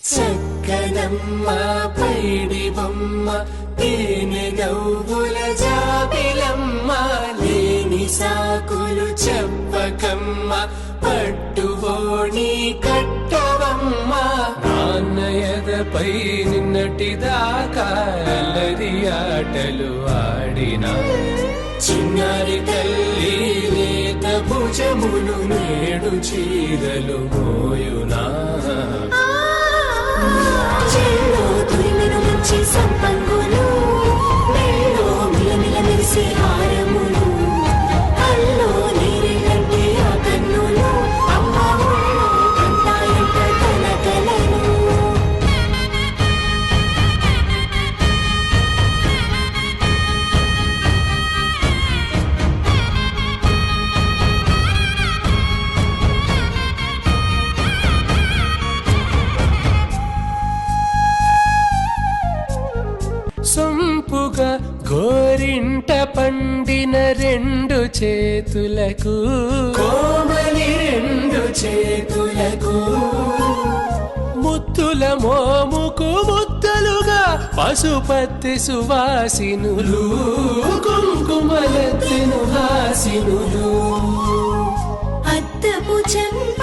చక్కనమ్మ పైడి బొమ్మ తేనె నవ్వుల జాబిలమ్మ లేని సాకులు చెప్పకమ్మ పట్టువోణి కట్టవమ్మ నాన్నయదపై నిన్నటిదాకా అల్లరి ఆటలు ఆడినా చిన్నారి తల్లి లేత భుజములు నేడు చీరలు మోయునా సంపంగులు మేలో మిలమిల మెరిసే హారములు అల్లో నీరెళ్ళంటే ఆ కన్నులు అమ్మ ఊళ్ళో అంతాయంట కలకలను సొంపుగా గోరింట పండిన రెండు చేతులకు కోమలి రెండు చేతులకు ముత్తుల మోముకు ముద్దలుగా పశుపతి సువాసినులు కుంకుమలెత్తిను హాసినులు అద్దపు చెంప